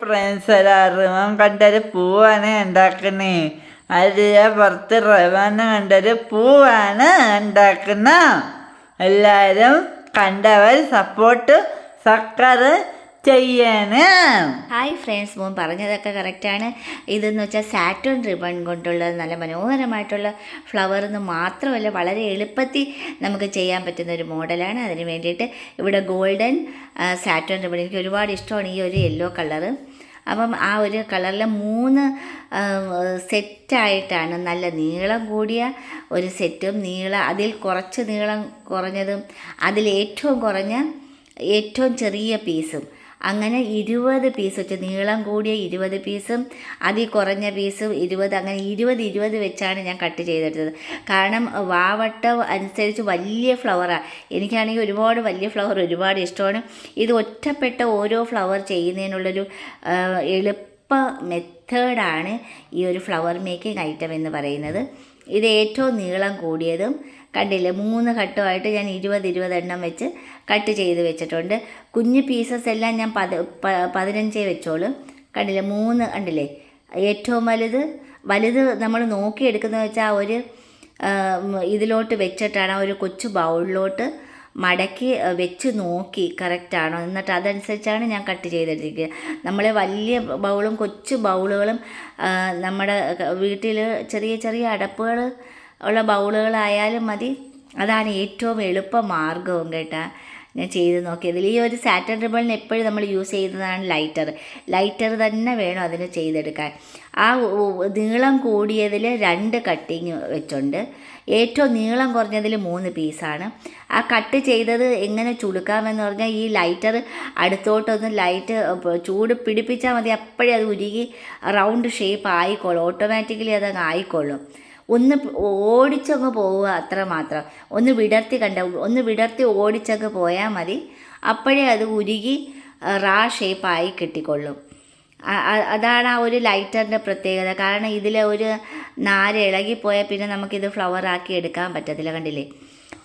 Friends റിവൻ കണ്ടൊരു പൂവാണ് ഉണ്ടാക്കുന്നേ. അതിലെ പുറത്ത് റിവന് കണ്ടൊരു പൂവാണ് ഉണ്ടാക്കുന്ന. എല്ലാവരും കണ്ടവർ സപ്പോർട്ട് സബ്സ്ക്രൈബ് ചെയ്യണം. ഹായ് ഫ്രണ്ട്സ്, മോൻ പറഞ്ഞതൊക്കെ കറക്റ്റാണ്. ഇതെന്ന് വെച്ചാൽ സാറ്റേൺ റിബൺ കൊണ്ടുള്ള നല്ല മനോഹരമായിട്ടുള്ള ഫ്ലവർ എന്ന് മാത്രമല്ല, വളരെ എളുപ്പത്തിൽ നമുക്ക് ചെയ്യാൻ പറ്റുന്ന ഒരു മോഡലാണ്. അതിന് വേണ്ടിയിട്ട് ഇവിടെ ഗോൾഡൻ സാറ്റേൺ റിബൺ എനിക്ക് ഒരുപാട് ഇഷ്ടമാണ്, ഈ ഒരു യെല്ലോ കളറ്. അപ്പം ആ ഒരു കളറിലെ 3 സെറ്റായിട്ടാണ് നല്ല നീളം കൂടിയ ഒരു സെറ്റും അതിൽ കുറച്ച് നീളം കുറഞ്ഞതും അതിലേറ്റവും കുറഞ്ഞ ഏറ്റവും ചെറിയ പീസും, അങ്ങനെ 20 പീസ് വെച്ച് നീളം കൂടിയ 20 പീസും അതിൽ കുറഞ്ഞ പീസും 20, അങ്ങനെ 20 വെച്ചാണ് ഞാൻ കട്ട് ചെയ്തെടുത്തത്. കാരണം വാവട്ടം അനുസരിച്ച് വലിയ ഫ്ലവറാണ്. എനിക്കാണെങ്കിൽ ഒരുപാട് വലിയ ഫ്ലവർ ഒരുപാട് ഇഷ്ടമാണ്. ഇത് ഒറ്റപ്പെട്ട ഓരോ ഫ്ലവർ ചെയ്യുന്നതിനുള്ളൊരു എളുപ്പ മെത്തേഡാണ് ഈ ഒരു ഫ്ലവർ മേക്കിംഗ് ഐറ്റം എന്ന് പറയുന്നത്. ഇത് ഏറ്റവും നീളം കൂടിയതും കണ്ടില്ലേ, 3 ഘട്ടമായിട്ട് ഞാൻ 20 എണ്ണം വെച്ച് കട്ട് ചെയ്ത് വെച്ചിട്ടുണ്ട്. കുഞ്ഞ് പീസസ് എല്ലാം ഞാൻ 15 വെച്ചോളൂ. കണ്ടില്ലേ, 3 കണ്ടില്ലേ. ഏറ്റവും വലുത് നമ്മൾ നോക്കിയെടുക്കുന്നത് വെച്ചാൽ ഒരു ഇതിലോട്ട് വെച്ചിട്ടാണ്, ഒരു കൊച്ചു ബൗളിലോട്ട് മടക്കി വെച്ച് നോക്കി കറക്റ്റാണോ, എന്നിട്ട് അതനുസരിച്ചാണ് ഞാൻ കട്ട് ചെയ്തെടുത്തിരിക്കുക. നമ്മൾ വലിയ ബൗളും കൊച്ചു ബൗളുകളും നമ്മുടെ വീട്ടിൽ ചെറിയ ചെറിയ അടപ്പുകൾ ഉള്ള ബൗളുകളായാലും മതി. അതാണ് ഏറ്റവും എളുപ്പ മാർഗവും കേട്ടോ. ഞാൻ ചെയ്ത് നോക്കിയതിൽ ഈ ഒരു സാറ്റൻ റിബണിന് എപ്പോഴും നമ്മൾ യൂസ് ചെയ്യുന്നതാണ് ലൈറ്റർ തന്നെ വേണം അതിന് ചെയ്തെടുക്കാൻ. ആ നീളം കൂടിയതിൽ 2 കട്ടിങ് വെച്ചുണ്ട്, ഏറ്റവും നീളം കുറഞ്ഞതിൽ 3 പീസാണ്. ആ കട്ട് ചെയ്തത് എങ്ങനെ ചുടുക്കാമെന്ന് പറഞ്ഞാൽ, ഈ ലൈറ്റർ അടുത്തോട്ടൊന്ന് ലൈറ്റ് ചൂട് പിടിപ്പിച്ചാൽ മതി, അപ്പോഴേ അത് ഉരുകി റൗണ്ട് ഷേപ്പ് ആയിക്കോളും, ഓട്ടോമാറ്റിക്കലി അതങ്ങ് ആയിക്കോളും. ഒന്ന് ഓടിച്ചങ്ങ് പോവുക, അത്ര മാത്രം. ഒന്ന് വിടർത്തി ഓടിച്ചങ്ങ് പോയാൽ മതി, അപ്പോഴേ അത് ഉരുകി റാ ഷേപ്പായി കിട്ടിക്കൊള്ളും. അതാണ് ആ ഒരു ലൈറ്ററിൻ്റെ പ്രത്യേകത. കാരണം ഇതിലെ ഒരു നാര് ഇളകിപ്പോയാൽ പിന്നെ നമുക്കിത് ഫ്ലവറാക്കി എടുക്കാൻ പറ്റത്തില്ല. കണ്ടില്ലേ,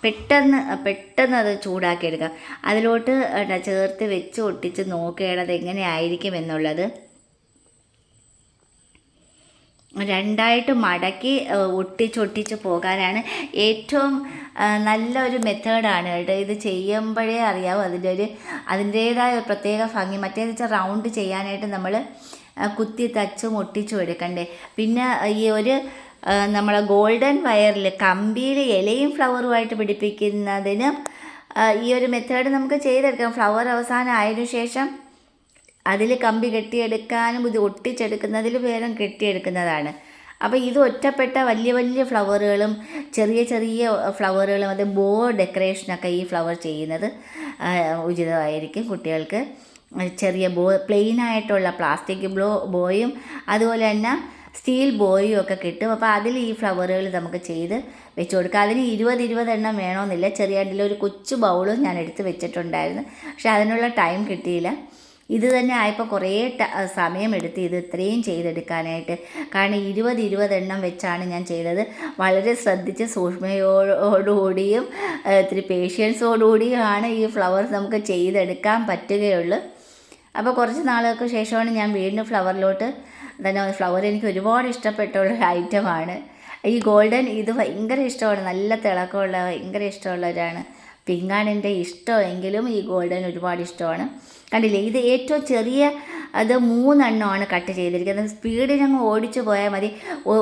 പെട്ടെന്ന് അത് ചൂടാക്കി എടുക്കാം. അതിലോട്ട് ചേർത്ത് വെച്ച് ഒട്ടിച്ച് നോക്കുകയാണത് എങ്ങനെയായിരിക്കും എന്നുള്ളത്. 2 മടക്കി ഒട്ടിച്ചൊട്ടിച്ച് പോകാനാണ് ഏറ്റവും നല്ലൊരു മെത്തേഡാണ് കേട്ടോ. ഇത് ചെയ്യുമ്പോഴേ അറിയാവും അതിൻ്റേതായ പ്രത്യേക ഭംഗി. മറ്റേന്ന് വെച്ചാൽ റൗണ്ട് ചെയ്യാനായിട്ട് നമ്മൾ കുത്തി തച്ചും ഒട്ടിച്ചും എടുക്കണ്ടേ. പിന്നെ ഈ ഒരു നമ്മളെ ഗോൾഡൻ വയറിൽ കമ്പിയിൽ ഇലയും ഫ്ലവറുമായിട്ട് പിടിപ്പിക്കുന്നതിന് ഈ ഒരു മെത്തേഡ് നമുക്ക് ചെയ്തെടുക്കാം. ഫ്ലവർ അവസാനം ആയതിനു ശേഷം അതിൽ കമ്പി കെട്ടിയെടുക്കാനും ഇത് ഒട്ടിച്ചെടുക്കുന്നതിൽ വേഗം കെട്ടിയെടുക്കുന്നതാണ്. അപ്പോൾ ഇത് ഒറ്റപ്പെട്ട വലിയ ഫ്ലവറുകളും ചെറിയ ഫ്ലവറുകളും, അത് ബോ ഡെക്കറേഷനൊക്കെ ഈ ഫ്ലവർ ചെയ്യുന്നത് ഉചിതമായിരിക്കും. കുട്ടികൾക്ക് ചെറിയ പ്ലെയിനായിട്ടുള്ള പ്ലാസ്റ്റിക് ബോയും അതുപോലെ തന്നെ സ്റ്റീൽ ബോയും ഒക്കെ കിട്ടും. അപ്പോൾ അതിൽ ഈ ഫ്ലവറുകൾ നമുക്ക് ചെയ്ത് വെച്ച് കൊടുക്കാം. അതിന് 20 എണ്ണം വേണമെന്നില്ല. ചെറിയ ഒരു കൊച്ചു ബൗളും ഞാൻ എടുത്ത് വെച്ചിട്ടുണ്ടായിരുന്നു, പക്ഷെ അതിനുള്ള ടൈം കിട്ടിയില്ല. ഇത് തന്നെ ആയപ്പോൾ കുറേ സമയമെടുത്ത് ഇത് ഇത്രയും ചെയ്തെടുക്കാനായിട്ട്. കാരണം 20 എണ്ണം വെച്ചാണ് ഞാൻ ചെയ്തത്. വളരെ ശ്രദ്ധിച്ച് സൂക്ഷ്മയോടുകൂടിയും ഇത്തിരി പേഷ്യൻസോടുകൂടിയുമാണ് ഈ ഫ്ലവർസ് നമുക്ക് ചെയ്തെടുക്കാൻ പറ്റുകയുള്ളൂ. അപ്പോൾ കുറച്ച് നാളുകൾക്ക് ശേഷമാണ് ഞാൻ വീണ്ടും ഫ്ലവറിലോട്ട് ഫ്ലവർ എനിക്ക് ഒരുപാട് ഇഷ്ടപ്പെട്ടുള്ള ഐറ്റമാണ് ഈ ഗോൾഡൻ. ഇത് ഭയങ്കര ഇഷ്ടമാണ്, നല്ല തിളക്കമുള്ള ഭയങ്കര ഇഷ്ടമുള്ളവരാണ്. പിങ്കാണ് എൻ്റെ ഇഷ്ടമെങ്കിലും ഈ ഗോൾഡൻ ഒരുപാട് ഇഷ്ടമാണ്. കണ്ടില്ലേ, ഇത് ഏറ്റവും ചെറിയ 3 എണ്ണമാണ് കട്ട് ചെയ്തിരിക്കുന്നത്. സ്പീഡിനങ്ങ് ഓടിച്ചു പോയാൽ മതി.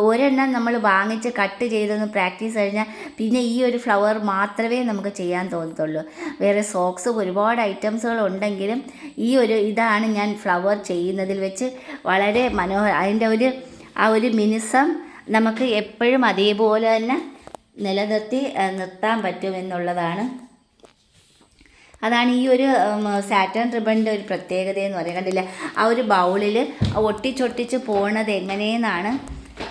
ഒരെണ്ണം നമ്മൾ വാങ്ങിച്ച് കട്ട് ചെയ്തൊന്ന് പ്രാക്ടീസ് കഴിഞ്ഞാൽ പിന്നെ ഈ ഒരു ഫ്ലവർ മാത്രമേ നമുക്ക് ചെയ്യാൻ തോന്നത്തുള്ളൂ. വേറെ സോക്സ് ഒരുപാട് ഐറ്റംസുകൾ ഉണ്ടെങ്കിലും ഇതാണ് ഞാൻ ഫ്ലവർ ചെയ്യുന്നതിൽ വെച്ച് വളരെ അതിൻ്റെ ആ ഒരു മിനുസം നമുക്ക് എപ്പോഴും അതേപോലെ തന്നെ നിർത്താൻ പറ്റുമെന്നുള്ളതാണ്. അതാണ് ഈ ഒരു സാറ്റൻ റിബണിൻ്റെ ഒരു പ്രത്യേകത എന്ന് പറയുന്നത്. കണ്ടില്ലേ, ആ ഒരു ബൗളിൽ ഒട്ടിച്ചൊട്ടിച്ച് പോണത് എങ്ങനെയെന്നാണ്.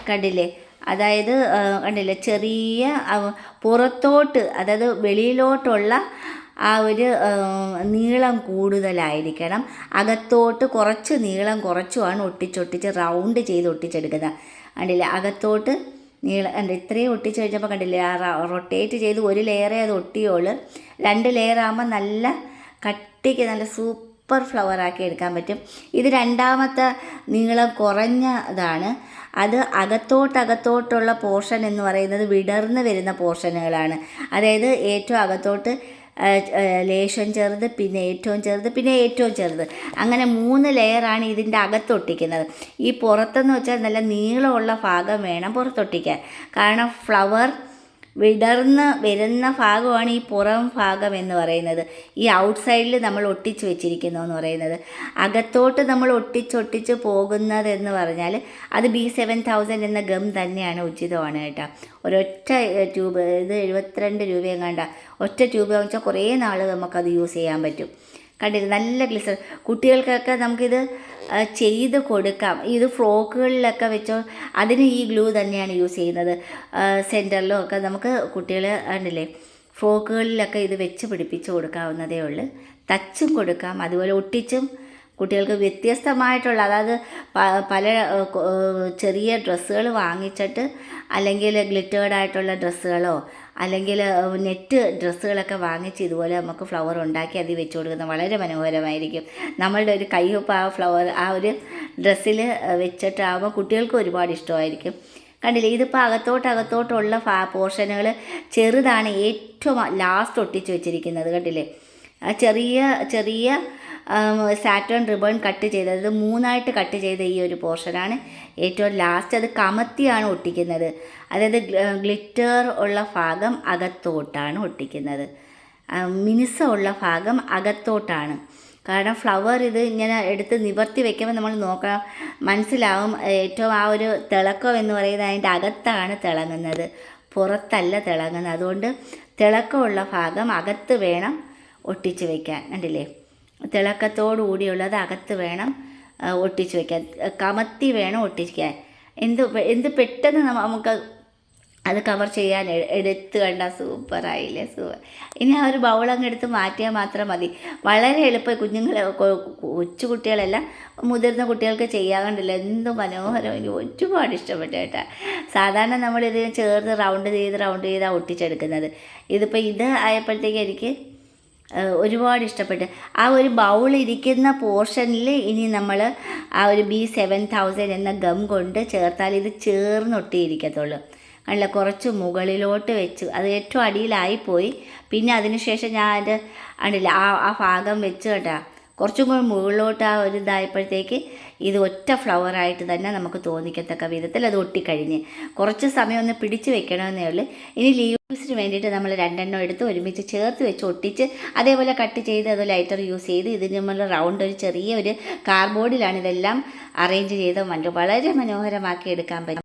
കണ്ടില്ലേ, അതായത് കണ്ടില്ലേ, ചെറിയ പുറത്തോട്ട്, അതായത് വെളിയിലോട്ടുള്ള ആ ഒരു നീളം കൂടുതലായിരിക്കണം. അകത്തോട്ട് കുറച്ച് നീളം കുറച്ചുമാണ് ഒട്ടിച്ചൊട്ടിച്ച് റൗണ്ട് ചെയ്ത് ഒട്ടിച്ചെടുക്കുന്നത്. കണ്ടില്ലേ, അകത്തോട്ട് ഇത്രയും ഒട്ടിച്ച് കഴിഞ്ഞപ്പോൾ കണ്ടില്ലേ, റൊട്ടേറ്റ് ചെയ്ത് 1 ലെയറേ അത് ഒട്ടിയോളൂ. 2 ലെയർ ആകുമ്പോൾ നല്ല കട്ടിക്ക് നല്ല സൂപ്പർ സൂപ്പർ ഫ്ലവറാക്കി എടുക്കാൻ പറ്റും. ഇത് രണ്ടാമത്തെ നീളം കുറഞ്ഞതാണ്. അത് അകത്തോട്ടുള്ള പോർഷൻ എന്ന് പറയുന്നത് വിടർന്ന് വരുന്ന പോർഷനുകളാണ്. അതായത് ഏറ്റവും അകത്തോട്ട് ലേശം ചെറുത്, പിന്നെ ഏറ്റവും ചെറുത്, പിന്നെ ഏറ്റവും ചെറുത്, അങ്ങനെ 3 ലെയറാണ് ഇതിൻ്റെ അകത്തൊട്ടിക്കുന്നത്. ഈ പുറത്തെന്ന് വെച്ചാൽ നല്ല നീളമുള്ള ഭാഗം വേണം പുറത്തൊട്ടിക്കാൻ. കാരണം ഫ്ലവർ വിടർന്ന് വരുന്ന ഭാഗമാണ് ഈ പുറം ഭാഗം എന്ന് പറയുന്നത്. ഈ ഔട്ട് സൈഡിൽ നമ്മൾ ഒട്ടിച്ച് വെച്ചിരിക്കുന്നു എന്ന് പറയുന്നത്. അകത്തോട്ട് നമ്മൾ ഒട്ടിച്ചൊട്ടിച്ച് പോകുന്നതെന്ന് പറഞ്ഞാൽ അത് B7000 എന്ന ഗം തന്നെയാണ് ഉചിതമാണ് കേട്ടോ. ഒരൊറ്റ ട്യൂബ്, ഇത് 72 രൂപയെങ്ങാണ്ട ഒറ്റ ട്യൂബ് വാങ്ങിച്ചാൽ കുറേ നാൾ നമുക്കത് യൂസ് ചെയ്യാൻ പറ്റും. കണ്ടില്ല, നല്ല ഗ്ലിസർ. കുട്ടികൾക്കൊക്കെ നമുക്കിത് ചെയ്ത് കൊടുക്കാം. ഇത് ഫ്രോക്കുകളിലൊക്കെ വെച്ചോ, അതിന് ഈ ഗ്ലൂ തന്നെയാണ് യൂസ് ചെയ്യുന്നത്. സെൻറ്ററിലും ഒക്കെ നമുക്ക് കുട്ടികൾ കണ്ടില്ലേ, ഫ്രോക്കുകളിലൊക്കെ ഇത് വെച്ച് പിടിപ്പിച്ച് കൊടുക്കാവുന്നതേ ഉള്ളൂ. തച്ചും കൊടുക്കാം, അതുപോലെ ഒട്ടിച്ചും കുട്ടികൾക്ക് വ്യത്യസ്തമായിട്ടുള്ള, അതായത് പല ചെറിയ ഡ്രസ്സുകൾ വാങ്ങിച്ചിട്ട്, അല്ലെങ്കിൽ ഗ്ലിറ്റേർഡായിട്ടുള്ള ഡ്രസ്സുകളോ അല്ലെങ്കിൽ നെറ്റ് ഡ്രസ്സുകളൊക്കെ വാങ്ങിച്ച് ഇതുപോലെ നമുക്ക് ഫ്ലവർ ഉണ്ടാക്കി അതിൽ വെച്ച് കൊടുക്കുന്നത് വളരെ മനോഹരമായിരിക്കും. നമ്മളുടെ ഒരു കയ്യൊപ്പ് ആ ഫ്ലവർ ആ ഒരു ഡ്രസ്സിൽ വെച്ചിട്ടാകുമ്പോൾ കുട്ടികൾക്ക് ഒരുപാട് ഇഷ്ടമായിരിക്കും. കണ്ടില്ലേ, ഇതിപ്പോൾ അകത്തോട്ടുള്ള പോർഷനുകൾ ചെറുതാണ്, ഏറ്റവും ലാസ്റ്റ് ഒട്ടിച്ച് വെച്ചിരിക്കുന്നത്. കണ്ടില്ലേ, ചെറിയ സാറ്റേൺ റിബൺ കട്ട് ചെയ്തത്, 3ആയിട്ട് കട്ട് ചെയ്ത ഈ ഒരു പോർഷനാണ് ഏറ്റവും ലാസ്റ്റ്. അത് കമത്തിയാണ് ഒട്ടിക്കുന്നത്. അതായത് ഗ്ലിറ്റർ ഉള്ള ഭാഗം അകത്തോട്ടാണ് ഒട്ടിക്കുന്നത്, മിനുസമുള്ള ഭാഗം അകത്തോട്ടാണ്. കാരണം ഫ്ലവർ ഇത് ഇങ്ങനെ എടുത്ത് നിവർത്തി വെക്കുമ്പോൾ നമ്മൾ നോക്കണം, മനസ്സിലാവും ഏറ്റവും ആ ഒരു തിളക്കം എന്ന് പറയുന്നത് അതിൻ്റെ അകത്താണ് തിളങ്ങുന്നത്, പുറത്തല്ല തിളങ്ങുന്നത്. അതുകൊണ്ട് തിളക്കമുള്ള ഭാഗം അകത്ത് വേണം ഒട്ടിച്ച് വയ്ക്കാൻ. കണ്ടില്ലേ, തിളക്കത്തോടു കൂടിയുള്ളത് അകത്ത് വേണം ഒട്ടിച്ച് വയ്ക്കാൻ, കമത്തി വേണം ഒട്ടിക്കാൻ. എന്ത് പെട്ടെന്ന് നമുക്ക് അത് കവർ ചെയ്യാൻ എടുത്ത് കണ്ടാൽ സൂപ്പറായില്ലേ, സൂപ്പർ. ഇനി ആ ഒരു ബൗളങ്ങ് എടുത്ത് മാറ്റിയാൽ മാത്രം മതി. വളരെ എളുപ്പം. കൊച്ചു കുട്ടികളെല്ലാം മുതിർന്ന കുട്ടികൾക്ക് ചെയ്യാൻ കണ്ടില്ല, എന്ത് മനോഹരം. എനിക്ക് ഒരുപാട് ഇഷ്ടപ്പെട്ടു കേട്ടോ. സാധാരണ നമ്മളിത് ചേർത്ത് റൗണ്ട് ചെയ്താണ് ഒട്ടിച്ചെടുക്കുന്നത്. ഇതിപ്പോൾ ഇത് ആയപ്പോഴത്തേക്ക് എനിക്ക് ഒരുപാട് ഇഷ്ടപ്പെട്ട്. ആ ഒരു ബൗൾ ഇരിക്കുന്ന പോർഷനിൽ ഇനി നമ്മൾ ആ ഒരു B7000 എന്ന ഗം കൊണ്ട് ചേർത്താൽ ഇത് ചേർന്നൊട്ടിയിരിക്കത്തുള്ളൂ. അല്ല, കുറച്ച് മുകളിലോട്ട് വെച്ച്, അത് ഏറ്റവും അടിയിലായിപ്പോയി. പിന്നെ അതിനുശേഷം ഞാൻ അത് കണ്ടില്ല ആ ഭാഗം വെച്ച് കേട്ടാ കുറച്ചും കൂടി മുകളിലോട്ട് ആ ഒരു ഇതായപ്പോഴത്തേക്ക് ഇത് ഒറ്റ ഫ്ലവറായിട്ട് തന്നെ നമുക്ക് തോന്നിക്കത്തക്ക വിധത്തിൽ അത് ഒട്ടിക്കഴിഞ്ഞ്. കുറച്ച് സമയം ഒന്ന് പിടിച്ച് വെക്കണമെന്നേ ഉള്ളൂ. ഇനി ലീവ്സിന് വേണ്ടിയിട്ട് നമ്മൾ 2 എണ്ണം എടുത്ത് ഒരുമിച്ച് ചേർത്ത് വെച്ച് ഒട്ടിച്ച് അതേപോലെ കട്ട് ചെയ്ത് അത് ലൈറ്റർ യൂസ് ചെയ്ത് ഇതിന് നമ്മൾ റൗണ്ട് ഒരു ചെറിയ ഒരു കാർഡ്ബോർഡിലാണ് ഇതെല്ലാം അറേഞ്ച് ചെയ്ത് വളരെ മനോഹരമാക്കി എടുക്കാൻ പറ്റും.